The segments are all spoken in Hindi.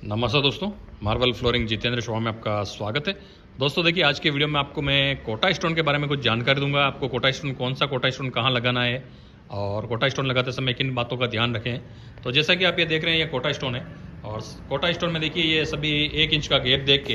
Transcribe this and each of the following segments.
नमस्कार दोस्तों, मार्बल फ्लोरिंग जितेंद्र शर्मा में आपका स्वागत है। दोस्तों देखिए, आज के वीडियो में आपको मैं कोटा स्टोन के बारे में कुछ जानकारी दूंगा। आपको कोटा स्टोन, कौन सा कोटा स्टोन कहाँ लगाना है और कोटा स्टोन लगाते समय किन बातों का ध्यान रखें। तो जैसा कि आप ये देख रहे हैं, ये कोटा स्टोन है और कोटा स्टोन में देखिए ये सभी 1 इंच का गैप देख के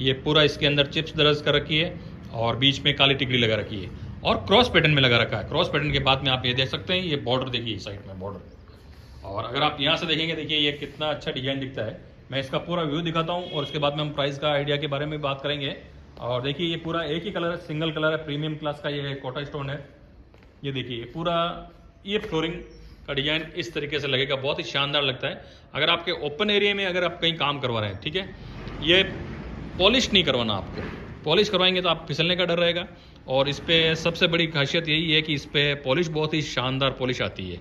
ये पूरा इसके अंदर चिप्स दर्ज कर रखी है और बीच में काली टिकली लगा रखी है और क्रॉस पैटर्न में लगा रखा है। क्रॉस पैटर्न के बाद में आप ये देख सकते हैं, ये बॉर्डर देखिए साइड में बॉर्डर। और अगर आप यहाँ से देखेंगे, देखिए ये कितना अच्छा डिजाइन दिखता है। मैं इसका पूरा व्यू दिखाता हूँ और उसके बाद में हम प्राइस का आइडिया के बारे में बात करेंगे। और देखिए ये पूरा एक ही कलर है, सिंगल कलर है, प्रीमियम क्लास का ये कोटा स्टोन है। ये देखिए पूरा ये फ्लोरिंग का डिजाइन इस तरीके से लगेगा, बहुत ही शानदार लगता है। अगर आपके ओपन एरिया में अगर आप कहीं काम करवा रहे हैं, ठीक है, ये पॉलिश नहीं करवाना आपको। पॉलिश करवाएंगे तो आप फिसलने का डर रहेगा। और इस पर सबसे बड़ी खासियत यही है कि इस पर पॉलिश बहुत ही शानदार पॉलिश आती है।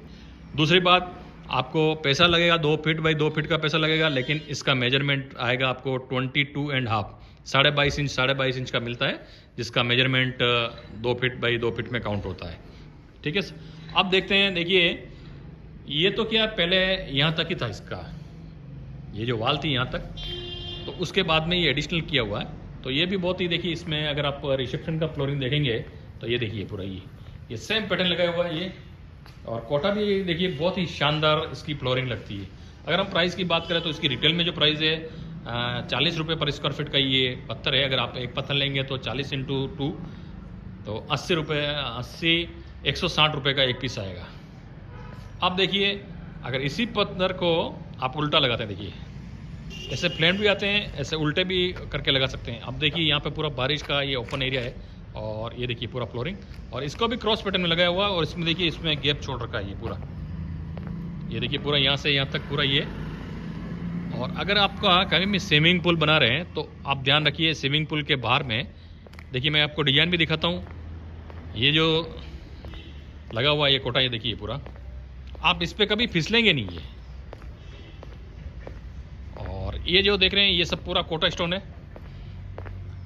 दूसरी बात, आपको पैसा लगेगा 2 फीट बाई 2 फीट का पैसा लगेगा, लेकिन इसका मेजरमेंट आएगा आपको 22.5, 22.5 इंच का मिलता है, जिसका मेजरमेंट 2 फीट बाई 2 फीट में काउंट होता है। ठीक है, अब देखते हैं। देखिए ये तो क्या पहले यहाँ तक ही था, इसका ये जो वाल थी यहाँ तक, तो उसके बाद में ये एडिशनल किया हुआ है। तो ये भी बहुत ही, देखिए इसमें अगर आप रिसेप्शन का फ्लोरिंग देखेंगे तो ये देखिए पूरा ये सेम पैटर्न लगाया हुआ है ये। और कोटा भी देखिए बहुत ही शानदार इसकी फ्लोरिंग लगती है। अगर हम प्राइस की बात करें तो इसकी रिटेल में जो प्राइस है 40 रुपये पर स्क्वायर फीट का ये पत्थर है। अगर आप एक पत्थर लेंगे तो 40 × 2 तो 80 रुपये, 160 रुपये का एक पीस आएगा। अब देखिए, अगर इसी पत्थर को आप उल्टा लगाते हैं, देखिए ऐसे प्लेन भी आते हैं, ऐसे उल्टे भी करके लगा सकते हैं। अब देखिए यहाँ पे पूरा बारिश का ये ओपन एरिया है और ये देखिए पूरा फ्लोरिंग, और इसको भी क्रॉस पैटर्न में लगाया हुआ है। और इसमें देखिए इसमें गैप छोड़ रखा है ये पूरा, ये देखिए पूरा यहाँ से यहाँ तक पूरा ये। और अगर आपका कहीं भी स्विमिंग पूल बना रहे हैं तो आप ध्यान रखिए, स्विमिंग पूल के बाहर में देखिए, मैं आपको डिजाइन भी दिखाता हूँ। ये जो लगा हुआ है ये कोटा, ये देखिए पूरा, आप इस पर कभी फिसलेंगे नहीं है। और ये जो देख रहे हैं ये सब पूरा कोटा स्टोन है।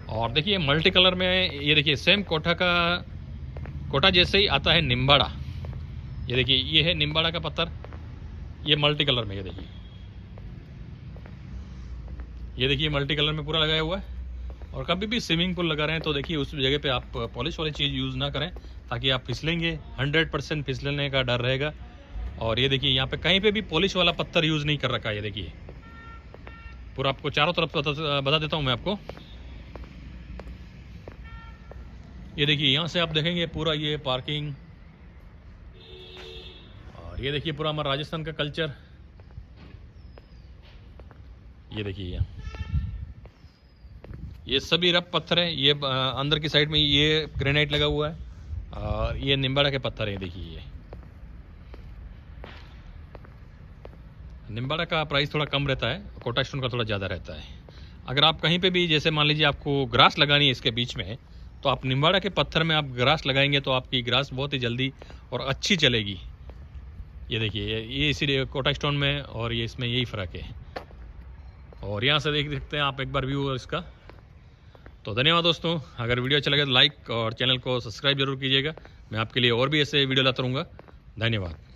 और देखिए मल्टी कलर में, ये देखिए सेम कोटा जैसे ही आता है निम्बाड़ा। ये देखिए ये है निम्बाड़ा का पत्थर, ये मल्टी कलर में, ये देखिए मल्टी कलर में पूरा लगाया हुआ है। और कभी भी स्विमिंग पूल लगा रहे हैं तो देखिए उस जगह पे आप पॉलिश वाली चीज़ यूज़ ना करें, ताकि आप फिसलेंगे, 100% फिसलने का डर रहेगा। और ये देखिए यहाँ पे कहीं पे भी पॉलिश वाला पत्थर यूज़ नहीं कर रखा है। ये देखिए पूरा आपको चारों तरफ बता देता हूँ मैं आपको। ये देखिए यहाँ से आप देखेंगे पूरा ये पार्किंग, और ये देखिए पूरा हमारा राजस्थान का कल्चर। ये देखिए ये सभी रफ पत्थर है। ये अंदर की साइड में ये ग्रेनाइट लगा हुआ है और ये निम्बाड़ा के पत्थर है। देखिए ये निम्बाड़ा का प्राइस थोड़ा कम रहता है, कोटा स्टोन का थोड़ा ज़्यादा रहता है। अगर आप कहीं पे भी, जैसे मान लीजिए आपको ग्रास लगानी है इसके बीच में, तो आप निम्बाड़ा के पत्थर में आप ग्रास लगाएंगे तो आपकी ग्रास बहुत ही जल्दी और अच्छी चलेगी। ये देखिए ये इसीलिए कोटा स्टोन में और ये इसमें यही फ़र्क है। और यहाँ से देख सकते हैं आप एक बार व्यू इसका। तो धन्यवाद दोस्तों, अगर वीडियो अच्छा लगे तो लाइक और चैनल को सब्सक्राइब जरूर कीजिएगा। मैं आपके लिए और भी ऐसे वीडियो लाता रहूँगा। धन्यवाद।